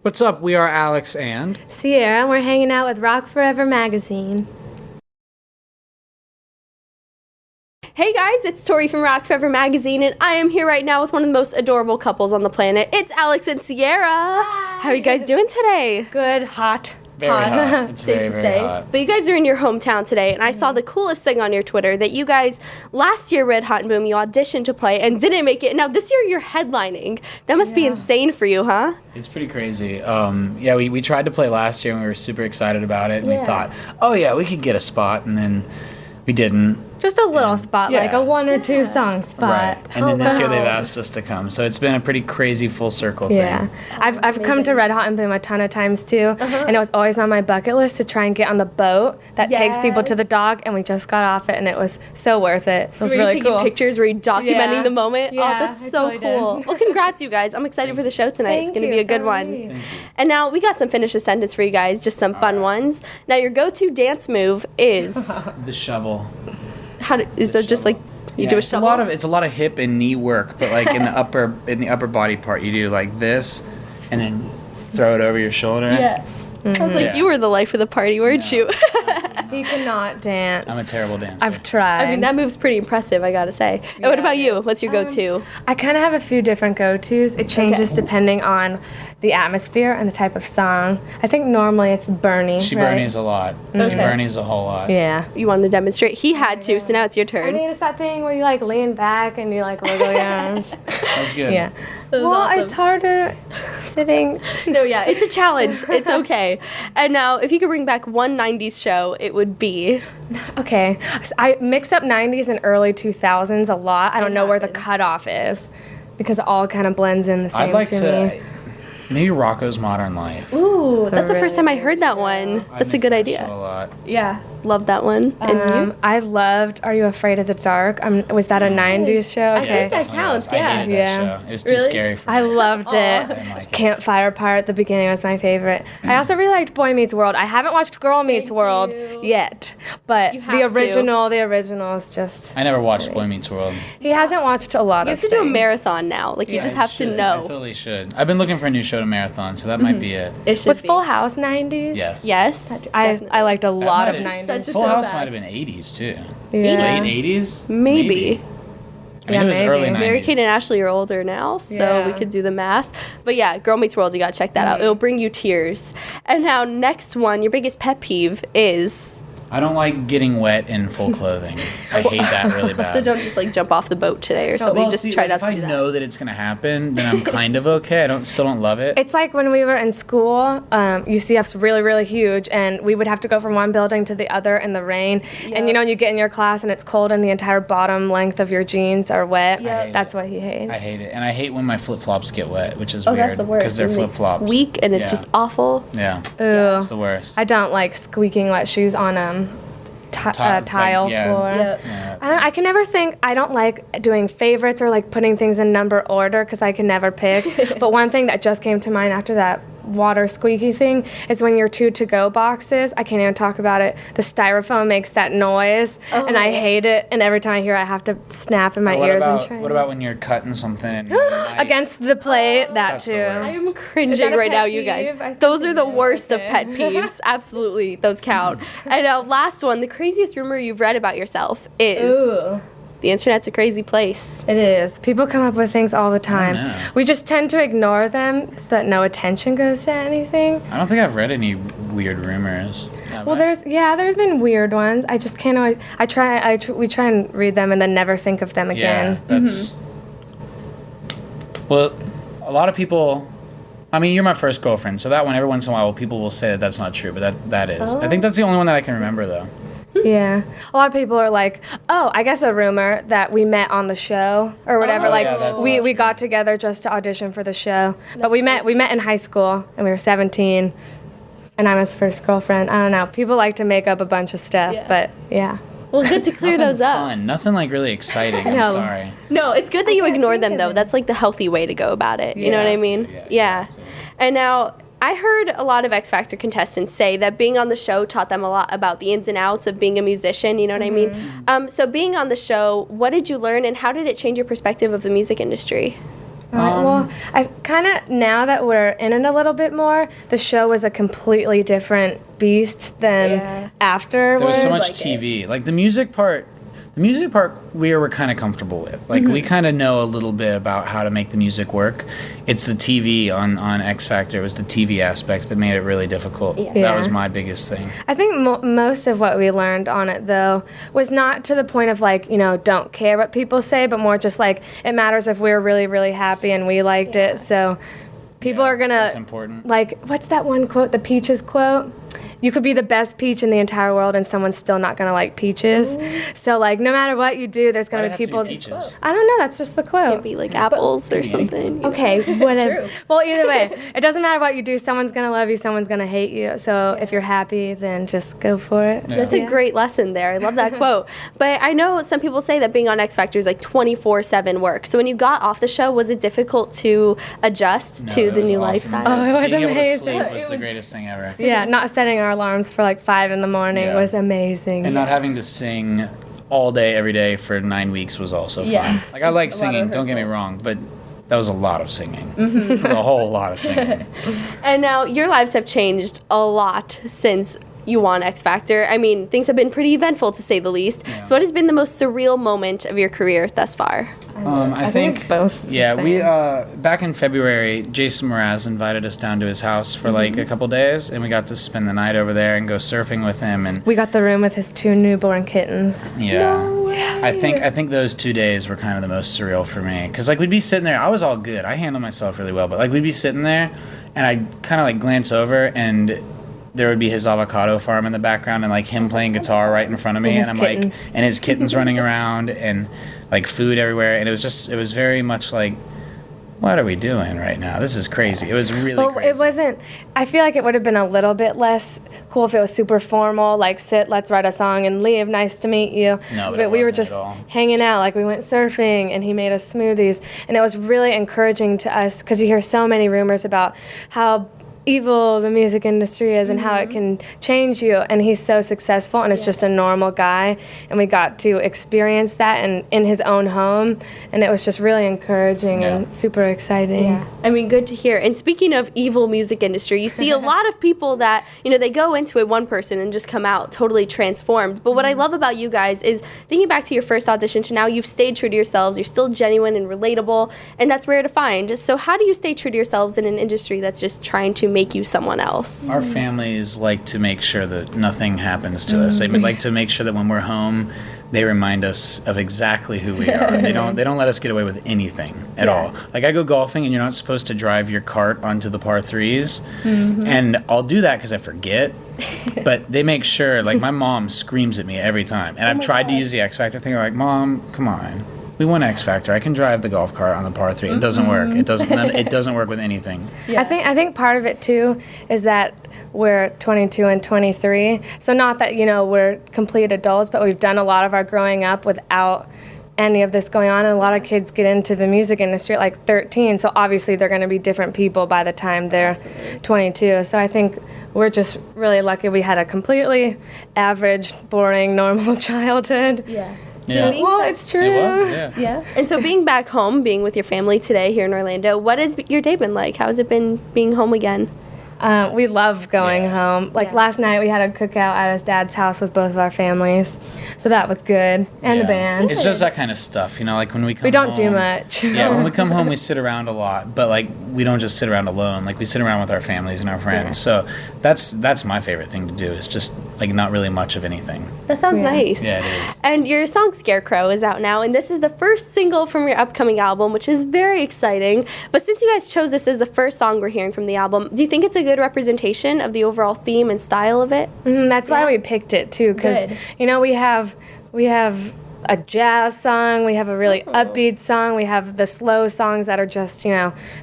What's up? We are Alex and Sierra, and we're hanging out with Rock Forever magazine. Hey guys, it's Tori from Rock Forever magazine, and I am here right now with one of the most adorable couples on the planet. It's Alex and Sierra. Hi. How are you guys doing today? Good, hot. very hot. It's very, very hot. But you guys are in your hometown today, and I saw the coolest thing on your Twitter that you guys, last year Red Hot and Boom, you auditioned to play and didn't make it. Now this year you're headlining. That must be insane for you, huh? It's pretty crazy. We tried to play last year and we were super excited about it. And we thought, oh yeah, we could get a spot, and then we didn't. Just a little spot, like a 1 or 2 song spot. Right. And then this year they've asked us to come. So it's been a pretty crazy full circle thing. Yeah. I've come to Red Hot and Boom a ton of times too. And it was always on my bucket list to try and get on the boat that takes people to the dock, and we just got off it and it was so worth it. It was really cool. Pictures, were you documenting the moment? Yeah, oh, that's so cool. Well, congrats you guys. I'm excited for the show tonight. It's going to be a good one. And now we got some finish a sentence for you guys, just some fun ones. Now your go-to dance move is The shovel. Is that just like you do a shovel? It's a lot of hip and knee work, but like in the upper body part, you do like this, and then throw it over your shoulder. Yeah. Sounds like you were the life of the party, weren't you? He cannot dance. I'm a terrible dancer. I've tried. I mean, that move's pretty impressive, I gotta say. And what about you? What's your go-to? I kind of have a few different go-tos. It changes depending on the atmosphere and the type of song. I think normally it's Bernie. She right? Bernie's a lot. She Bernie's a whole lot. Yeah. You wanted to demonstrate. He had to, so now it's your I turn. mean, it's that thing where you like lean back and you like wiggle your arms. That was good. Yeah. Well, it's harder sitting. No, yeah, it's a challenge. It's okay. And now, if you could bring back one 90s show, it would be... Okay. So I mix up 90s and early 2000s a lot. I don't know where the cutoff is because it all kind of blends in the same I'd like to me. Maybe Rocco's Modern Life. Ooh, that's the first time I heard that one. That's a good idea. A lot. Yeah, love that one. And you? I loved Are You Afraid of the Dark? Was that a 90s show? I Okay. think that counts, I yeah. hated that show. It was too scary for me. I loved it. didn't like it. Campfire part at the beginning was my favorite. I also really liked Boy Meets World. I haven't watched Girl Meets World yet, but the original is just... I never watched Boy Meets World. He hasn't watched a lot You of have to do a marathon now. Like, you just have to I know. totally should. I've been looking for a new show to marathon, so that might be it. It should Was be. Full House 90s? Yes. Yes. I liked a lot of might 90s. Full House might have been 80s too. Yeah. Late 80s? Maybe. I mean, it was maybe. early 90s. Mary Kate and Ashley are older now, so we could do the math. But yeah, Girl Meets World, you gotta check that out. It'll bring you tears. And now, next one, your biggest pet peeve is... I don't like getting wet in full clothing. I hate that really bad. So don't just like jump off the boat today or something. Just try not to do that. If I know that it's going to happen, then I'm kind of okay. Still don't love it. It's like when we were in school, UCF's really, really huge, and we would have to go from one building to the other in the rain. And you get in your class and it's cold and the entire bottom length of your jeans are wet. That's what he hates. I hate it. And I hate when my flip-flops get wet, which is Oh, weird. that's the worst. Because they're And they flip-flops. squeak and it's just awful. Yeah. Ooh. It's the worst. I don't like squeaking wet shoes on tile floor. I can never think. I don't like doing favorites or like putting things in number order because I can never pick. But one thing that just came to mind after that water squeaky thing is when your 2 to-go boxes, I can't even talk about it, the styrofoam makes that noise and I hate it, and every time I hear it, I have to snap in my ears and try. What about when you're cutting something and against the plate? That That's the too. worst. I'm cringing right now, you guys. Those are the worst of pet peeves. Absolutely, those count. And last one, the craziest rumor you've read about yourself is the internet's a crazy place. It is. People come up with things all the time. We just tend to ignore them so that no attention goes to anything. I don't think I've read any weird rumors. Well, there's been weird ones. I just can't always. We try and read them and then never think of them again. Yeah, that's. Well, a lot of people. I mean, you're my first girlfriend, so that one every once in a while people will say that that's not true, but that is. I think that's the only one that I can remember though. Yeah. A lot of people are like, oh, I guess a rumor that we met on the show or whatever. We got together just to audition for the show. But we met in high school and we were 17 and I'm his first girlfriend. I don't know. People like to make up a bunch of stuff, but yeah. Well, good to clear those up. Fun. Nothing like really exciting. I'm sorry. No, it's good that you ignore them though. That's like the healthy way to go about it. You know what I mean? Yeah. And now I heard a lot of X Factor contestants say that being on the show taught them a lot about the ins and outs of being a musician, you know what I mean? So being on the show, what did you learn and how did it change your perspective of the music industry? Well, I kind of, now that we're in it a little bit more, the show was a completely different beast than afterwards. There was so much TV. Like the music part we were kind of comfortable with. Like we kind of know a little bit about how to make the music work. It's the TV on X Factor. It was the TV aspect that made it really difficult. That was my biggest thing. I think most of what we learned on it, though, was not to the point of like, don't care what people say, but more just like it matters if we're really, really happy and we liked it. So people are going to, that's important. Like, what's that one quote, the Peaches quote? You could be the best peach in the entire world and someone's still not going to like peaches. So, like, no matter what you do, there's going to be people. I don't know. That's just the quote. It'd be like apples or something. Okay, whatever. Well, either way, it doesn't matter what you do. Someone's going to love you. Someone's going to hate you. So if you're happy, then just go for it. That's a great lesson there. I love that quote. But I know some people say that being on X Factor is like 24/7 work. So when you got off the show, was it difficult to adjust to the new lifestyle? Oh, it was Being amazing. Able to sleep was the greatest thing ever. Yeah, not setting our alarms for like 5 in the morning was amazing. And not having to sing all day, every day for 9 weeks was also fun. Like, I like singing, don't get me wrong, but that was a lot of singing. It was a whole lot of singing. And now your lives have changed a lot since you won X Factor. I mean, things have been pretty eventful, to say the least. So what has been the most surreal moment of your career thus far? I think both. Yeah, we back in February, Jason Mraz invited us down to his house for like a couple days, and we got to spend the night over there and go surfing with him. And we got the room with his 2 newborn kittens. I think those 2 days were kind of the most surreal for me, because like we'd be sitting there. I was all good. I handled myself really well, but like we'd be sitting there, and I'd kind of like glance over and there would be his avocado farm in the background and like him playing guitar right in front of me, and I'm like, and his kittens running around and like food everywhere, and it was very much like, what are we doing right now? This is crazy. It was really crazy. It wasn't, I feel like it would have been a little bit less cool if it was super formal, like sit, let's write a song and leave, nice to meet you. No, but we were just hanging out, like we went surfing and he made us smoothies, and it was really encouraging to us because you hear so many rumors about how evil the music industry is and how it can change you, and he's so successful and it's just a normal guy, and we got to experience that in his own home, and it was just really encouraging and super exciting. I mean, good to hear. And speaking of evil music industry, you see a lot of people that, they go into it one person and just come out totally transformed. But what I love about you guys is thinking back to your first audition to now, you've stayed true to yourselves. You're still genuine and relatable, and that's rare to find. So how do you stay true to yourselves in an industry that's just trying to make you someone else? Our families like to make sure that nothing happens to us. They would like to make sure that when we're home, they remind us of exactly who we are. They don't let us get away with anything at all. Like I go golfing and you're not supposed to drive your cart onto the par threes, and I'll do that because I forget. But they make sure, like my mom screams at me every time, and I've tried to use the X Factor thing. I'm like, Mom, come on. We won X Factor. I can drive the golf cart on the par 3. It doesn't work. It doesn't work with anything. I think part of it too is that we're 22 and 23. So not that we're complete adults, but we've done a lot of our growing up without any of this going on, and a lot of kids get into the music industry at like 13. So obviously they're going to be different people by the time they're 22. So I think we're just really lucky we had a completely average, boring, normal childhood. Yeah. Well, it's true. It was, yeah. And so being back home, being with your family today here in Orlando, what has your day been like? How has it been being home again? We love going home. Like last night we had a cookout at his dad's house with both of our families. So that was good. And the band. It's just that kind of stuff, like when we come home. We don't do much. When we come home we sit around a lot, but like we don't just sit around alone. Like we sit around with our families and our friends. So that's my favorite thing to do, is just like not really much of anything. That sounds nice. Yeah, it is. And your song Scarecrow is out now, and this is the first single from your upcoming album, which is very exciting. But since you guys chose this as the first song we're hearing from the album, do you think it's a good representation of the overall theme and style of it? That's why we picked it too, because we have a jazz song, we have a really upbeat song, we have the slow songs that are just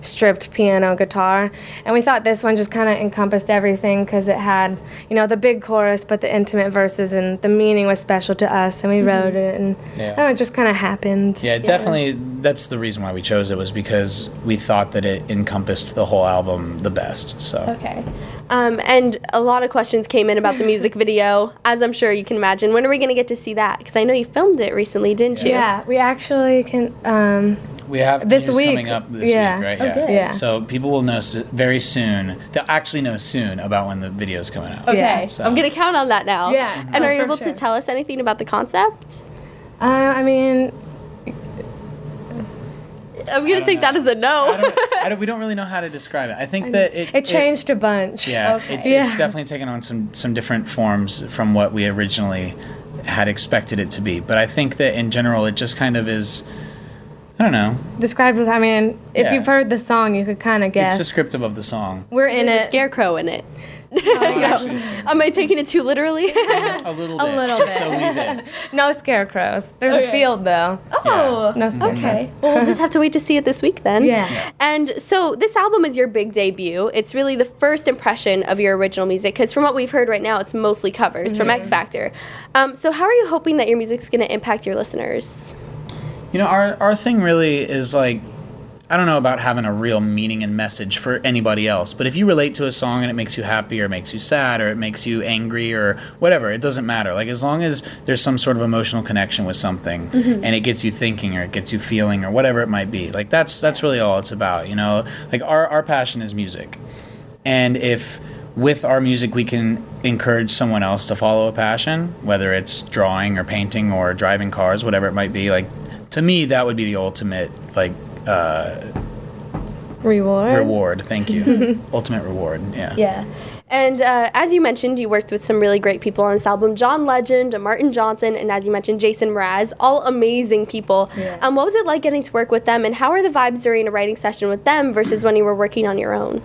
stripped piano guitar, and we thought this one just kind of encompassed everything because it had the big chorus but the intimate verses, and the meaning was special to us, and we wrote it, and I don't know, it just kind of happened. Definitely. That's the reason why we chose it, was because we thought that it encompassed the whole album the best. So okay. And a lot of questions came in about the music video, as I'm sure you can imagine. When are we going to get to see that? Because I know you filmed it recently, didn't you? Yeah, we actually can. we have this news week coming up this yeah. week, right? Okay. Yeah. So people will know very soon. They'll actually know soon about when the video's coming out. Okay. Yeah. So. I'm gonna count on that now. Yeah. And are you for able sure. to tell us anything about the concept? I mean, I'm gonna take that as a no. We don't really know how to describe it. I think that it changed a bunch. Yeah, Okay. it's Yeah. definitely taken on some different forms from what we originally had expected it to be. But I think that in general, it just kind of is. I don't know. Described it. I mean, if Yeah. you've heard the song, you could kind of guess. It's descriptive of the song. We're in There's a it. Scarecrow in it. Actually, Am I taking it too literally? a little bit. A little just bit. a wee bit. No scarecrows. There's Okay. a field though. Oh, No scarecrows. okay. Well, we'll just have to wait to see it this week then. Yeah. And so this album is your big debut. It's really the first impression of your original music because from what we've heard right now, it's mostly covers from X Factor. So how are you hoping that your music's going to impact your listeners? You know, our thing really is like, I don't know about having a real meaning and message for anybody else, but if you relate to a song and it makes you happy or it makes you sad or it makes you angry or whatever, it doesn't matter. Like as long as there's some sort of emotional connection with something and it gets you thinking or it gets you feeling or whatever it might be, like that's really all it's about, you know? Like our passion is music. And if with our music we can encourage someone else to follow a passion, whether it's drawing or painting or driving cars, whatever it might be, like to me that would be the ultimate like reward. Thank you. Ultimate reward. Yeah. Yeah. And as you mentioned, you worked with some really great people on this album. John Legend, Martin Johnson, and as you mentioned, Jason Mraz, all amazing people. Yeah. What was it like getting to work with them, and how are the vibes during a writing session with them versus when you were working on your own?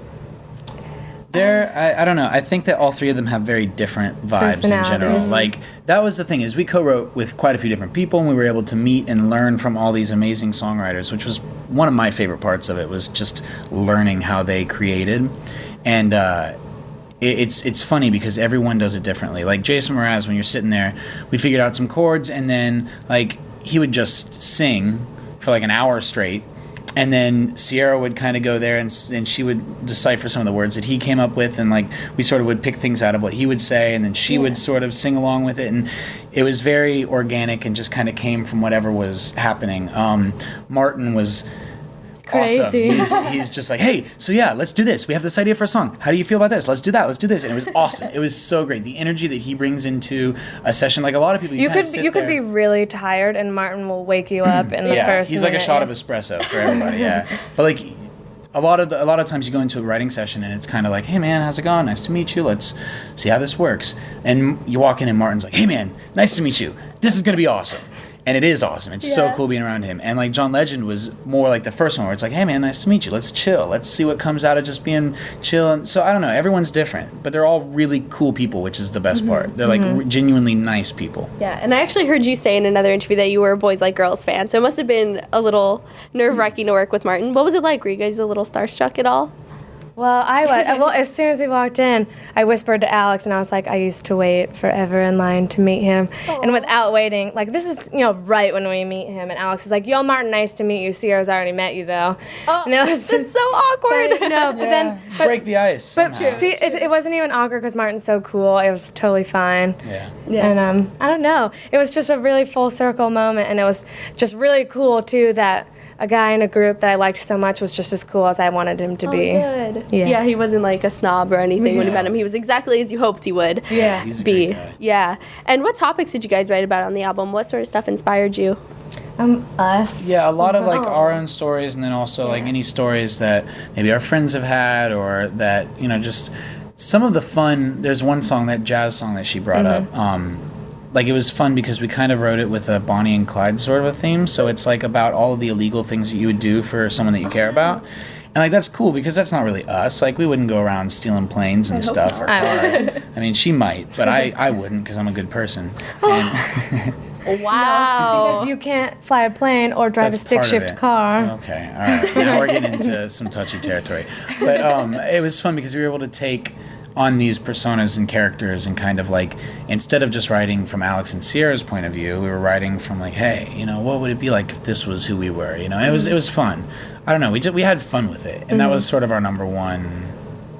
I don't know. I think that all three of them have very different vibes in general. Personalities. Like that was the thing is we co-wrote with quite a few different people and we were able to meet and learn from all these amazing songwriters, which was one of my favorite parts of it was just learning how they created. And it's funny because everyone does it differently. Like Jason Mraz, when you're sitting there, we figured out some chords and then like he would just sing for like an hour straight. And then Sierra would kind of go there and she would decipher some of the words that he came up with. And like we sort of would pick things out of what he would say. And then she would sort of sing along with it. And it was very organic and just kind of came from whatever was happening. Martin was Crazy. awesome. He's just like, hey, so yeah, let's do this. We have this idea for a song. How do you feel about this? Let's do that. Let's do this. And it was awesome. It was so great. The energy that he brings into a session, like a lot of people, You could be really tired, and Martin will wake you up in the first. he's like a minute. shot of espresso for everybody. Yeah, but like a lot of times you go into a writing session and it's kind of like, hey man, how's it going? Nice to meet you. Let's see how this works. And you walk in and Martin's like, hey man, nice to meet you. This is gonna be awesome. And it is awesome. It's so cool being around him. And like John Legend was more like the first one where it's like, hey man, nice to meet you. Let's chill. Let's see what comes out of just being chill. And so I don't know. Everyone's different, but they're all really cool people, which is the best part. They're like genuinely nice people. Yeah, and I actually heard you say in another interview that you were a Boys Like Girls fan, so it must have been a little nerve-wracking to work with Martin. What was it like? Were you guys a little starstruck at all? Well, I was. Well, as soon as he walked in, I whispered to Alex, and I was like, I used to wait forever in line to meet him. And without waiting, like, this is, right when we meet him. And Alex is like, yo, Martin, nice to meet you. Sierra's already met you, though. Oh, and it was that's so awkward. but Break the ice. But somehow. see, it wasn't even awkward because Martin's so cool. It was totally fine. Yeah. And I don't know. It was just a really full circle moment, and it was just really cool too that a guy in a group that I liked so much was just as cool as I wanted him to be. Good. Yeah. Yeah, he wasn't like a snob or anything when you Yeah. met him. He was exactly as you hoped he would Yeah. He's a be. great guy. Yeah. And what topics did you guys write about on the album? What sort of stuff inspired you? Us. Yeah, a lot of like our own stories, and then also like any stories that maybe our friends have had, or that just some of the fun. There's one song, that jazz song that she brought up. Like it was fun because we kind of wrote it with a Bonnie and Clyde sort of a theme. So it's like about all of the illegal things that you would do for someone that you care about. And like that's cool because that's not really us. Like we wouldn't go around stealing planes and stuff or cars. I mean, she might, but I wouldn't because I'm a good person. And Wow. Because you can't fly a plane or drive That's a stick part of shift it. car. Okay, all right. Now we're getting into some touchy territory. But it was fun because we were able to take on these personas and characters and kind of like, instead of just writing from Alex and Sierra's point of view, we were writing from like, hey, what would it be like if this was who we were? It was fun. I don't know. We had fun with it, and that was sort of our number one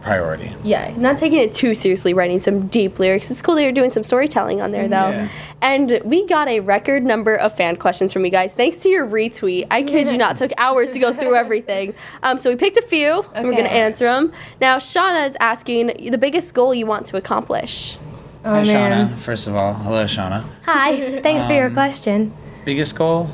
priority. Yeah, not taking it too seriously, writing some deep lyrics. It's cool that you're doing some storytelling on there, though. Yeah. And we got a record number of fan questions from you guys. Thanks to your retweet. I kid you not, took hours to go through everything. So we picked a few, and we're going to answer them. Now, Shauna is asking the biggest goal you want to accomplish. Hi, Shauna. First of all, hello, Shauna. Hi. Thanks for your question. Biggest goal?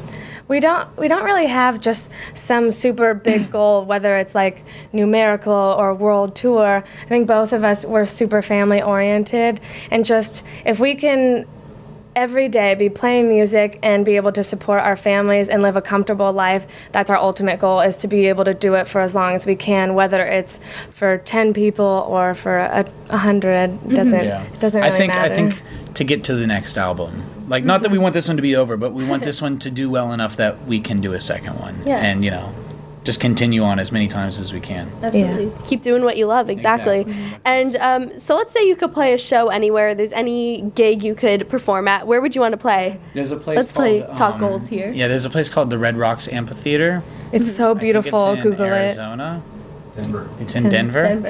We don't really have just some super big goal, whether it's like numerical or world tour. I think both of us were super family oriented, and just if we can every day be playing music and be able to support our families and live a comfortable life, that's our ultimate goal, is to be able to do it for as long as we can, whether it's for 10 people or for 100. It doesn't really matter. I think to get to the next album, like, not that we want this one to be over, but we want this one to do well enough that we can do a second one. Yeah. And, just continue on as many times as we can. Absolutely. Yeah. Keep doing what you love, exactly. And so let's say you could play a show anywhere. There's any gig you could perform at. Where would you want to play? There's a place Let's play Talk Goals here. Yeah, there's a place called the Red Rocks Amphitheater. It's so beautiful. I think it's in Google Arizona. Denver. It's in Denver?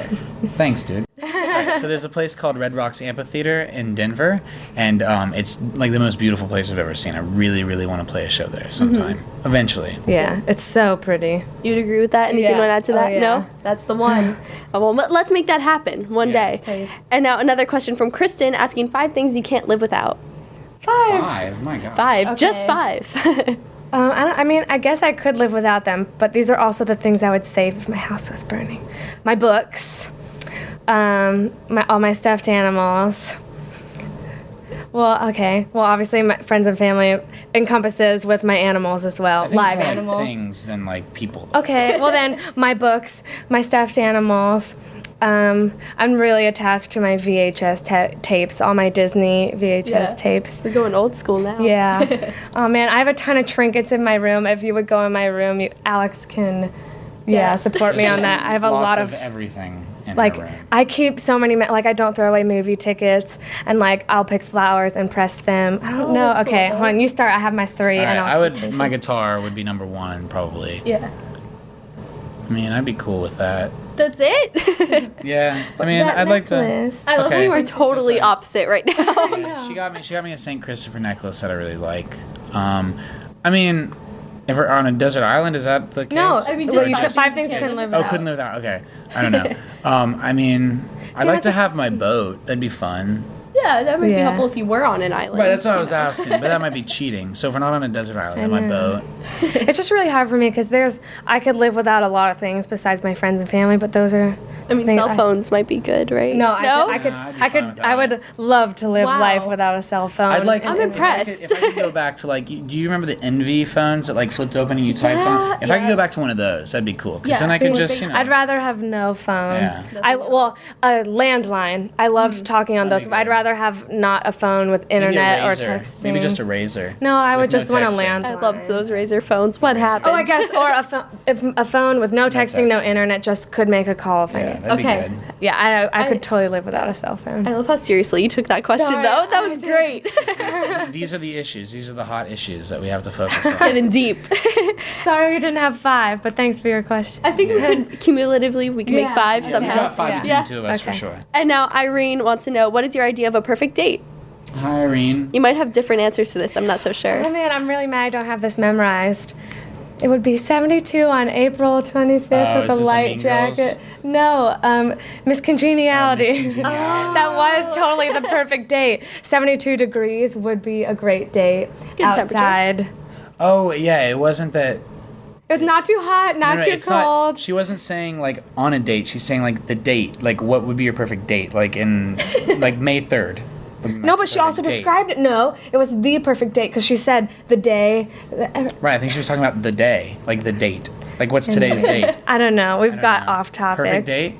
Thanks, dude. Right, so there's a place called Red Rocks Amphitheater in Denver, and it's like the most beautiful place I've ever seen. I really, really want to play a show there sometime, eventually. Yeah, it's so pretty. You'd agree with that? Anything you want to add to that? Yeah. No? That's the one. Well, let's make that happen one day. Please. And now another question from Kristen asking 5 things you can't live without. 5? My God. 5. Okay. Just 5. I guess I could live without them, but these are also the things I would save if my house was burning. My books, all my stuffed animals. Well, obviously my friends and family encompasses with my animals as well, I think live it's more animals. like things than like people. Though. Okay, well then my books, my stuffed animals. I'm really attached to my VHS tapes, all my Disney VHS tapes. We're going old school now. Yeah. Oh man, I have a ton of trinkets in my room. If you would go in my room, Alex can, support me on that. I have a lot of everything in like, her room. I keep so many, like I don't throw away movie tickets, and like I'll pick flowers and press them. I don't know. Okay, hold on, you start. I have my 3, All and right, my guitar would be number 1 probably. Yeah. I mean, I'd be cool with that. That's it? Yeah. I mean, I'd like to. I love how you are totally opposite right now. Yeah, she got me a St. Christopher necklace that I really like. I mean, if we're on a desert island, is that the case? No, I mean, well, you just said 5 things couldn't live without. Oh, couldn't live without. Okay, I don't know. I mean, I'd like to have my boat. That'd be fun. Yeah, that might be helpful if you were on an island. Right, that's what I was asking, but that might be cheating. So if we're not on a desert island, on my boat. It's just really hard for me because I could live without a lot of things besides my friends and family, but those are. I mean, cell phones might be good, right? No, I would love to live life without a cell phone. I'm impressed. If I could go back to do you remember the Envy phones that like flipped open and you typed on? If I could go back to one of those, that'd be cool. Because then I could just, I'd rather have no phone. Yeah. A landline. I loved talking on those. But I'd rather have not a phone with internet or texting. Maybe just a razor. No, I would just want a texting. landline. I loved those razor phones. What happened? Oh, I guess, or a phone with no texting, no internet, just could make a call if I need. That'd be good. Yeah, I could totally live without a cell phone. I love how seriously you took that question, though. That was great. These are the issues. These are the hot issues that we have to focus on. Getting deep. Sorry we didn't have 5, but thanks for your question. I think we could, cumulatively, we can make 5 somehow. We got 5 between the 2 of us for sure. And now Irene wants to know, what is your idea of a perfect date? Hi, Irene. You might have different answers to this. I'm not so sure. Oh man, I'm really mad I don't have this memorized. It would be 72 on April 25th with a light jacket. No, Miss Congeniality. That was totally the perfect date. 72 degrees would be a great date. It's good outside. temperature. Oh, yeah, it wasn't that. It was not too hot, not too cold. She wasn't saying like on a date. She's saying like the date. Like what would be your perfect date? Like in like May 3rd. No, but she also described it. No, it was the perfect date because she said the day. Right, I think she was talking about the day, like the date. Like what's today's date? I don't know. We've got off topic. Perfect date?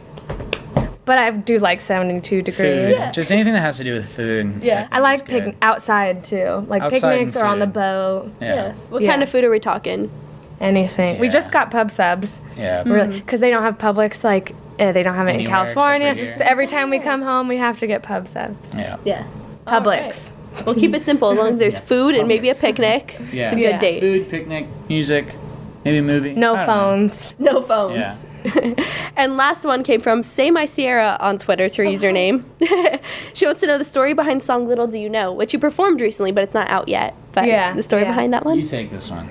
But I do like 72 degrees. Food. Yeah. Just anything that has to do with food. Yeah. I like outside too. Like outside picnics or on the boat. Yeah. What kind of food are we talking? Anything. We just got pub subs. Yeah. Because they don't have Publix, like, they don't have it in Anywhere California. except for So every time we come home, we have to get pub subs. Yeah. Yeah. Publix. We'll keep it simple as long as there's food and maybe a picnic. Yeah. It's a good date. Food, picnic, music, maybe a movie. No phones. No phones. Yeah. And last one came from Say My Sierra on Twitter, is her username. She wants to know the story behind the song Little Do You Know, which you performed recently, but it's not out yet. But the story behind that one? You take this one.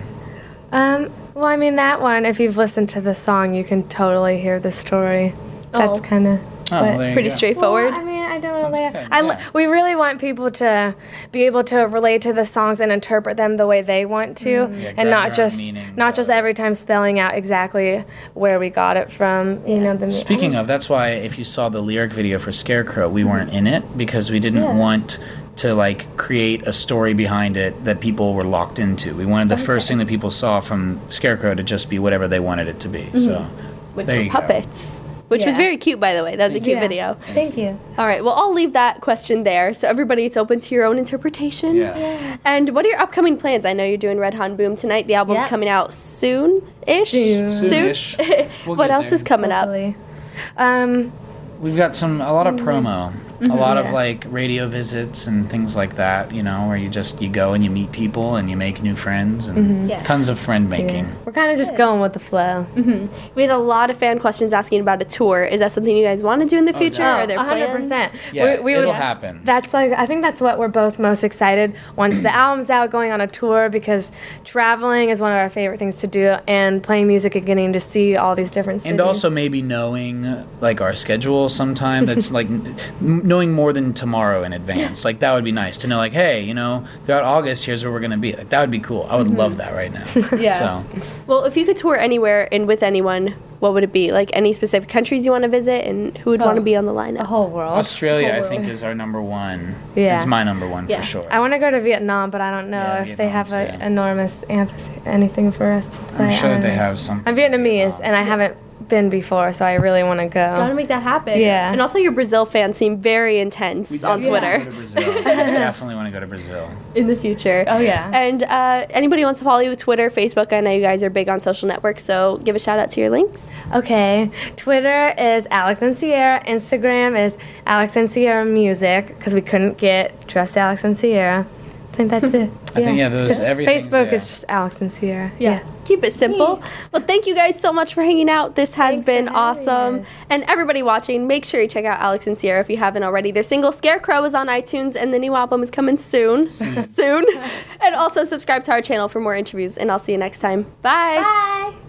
Well, I mean, that one, if you've listened to the song, you can totally hear the story. That's kind of... It's pretty straightforward. Well, I mean, I don't really... We really want people to be able to relate to the songs and interpret them the way they want to, and not just every time spelling out exactly where we got it from. You know. Speaking of, that's why if you saw the lyric video for Scarecrow, we weren't in it because we didn't want to like create a story behind it that people were locked into. We wanted the first thing that people saw from Scarecrow to just be whatever they wanted it to be. So there you puppets. Which was very cute, by the way. That was a cute video. Thank you. All right. Well, I'll leave that question there. So everybody, it's open to your own interpretation. Yeah. And what are your upcoming plans? I know you're doing Red Han Boom tonight. The album's coming out soon-ish. Soon-ish. What else is coming Hopefully. up? We've got a lot of promo. A lot of like radio visits and things like that, you know, where you go and you meet people and you make new friends and tons of friend making. Yeah. We're kind of just going with the flow. We had a lot of fan questions asking about a tour. Is that something you guys want to do in the future? Are there plans? 100%. Yeah, it'll happen. That's I think that's what we're both most excited once the album's out, going on a tour, because traveling is one of our favorite things to do, and playing music and getting to see all these different cities. And also maybe knowing like our schedule sometime. That's like knowing more than tomorrow in advance. Like that would be nice to know, like, hey, you know, throughout August, here's where we're going to be. Like that would be cool. I would love that right now. So. Well, if you could tour anywhere and with anyone, what would it be? Like any specific countries you want to visit, and who would want to be on the lineup? The whole world. Australia, I think, is our number one. Yeah. It's my number one for sure. I want to go to Vietnam, but I don't know if they have an enormous anything for us to play. I'm sure that they have something. I'm Vietnamese, and I haven't been before, so I really want to go. I want to make that happen. Yeah. And also your Brazil fans seem very intense on Twitter. Definitely want to go to Brazil. In the future. Oh, yeah. And anybody wants to follow you with Twitter, Facebook, I know you guys are big on social networks, so give a shout out to your links. Okay. Twitter is Alex and Sierra. Instagram is Alex and Sierra Music, because we couldn't get Trust Alex and Sierra. I think that's it. I think, everything's Facebook is just Alex and Sierra. Yeah. Keep it simple. Well, thank you guys so much for hanging out. This has been awesome. And everybody watching, make sure you check out Alex and Sierra if you haven't already. Their single Scarecrow is on iTunes, and the new album is coming soon. Soon. And also subscribe to our channel for more interviews, and I'll see you next time. Bye. Bye.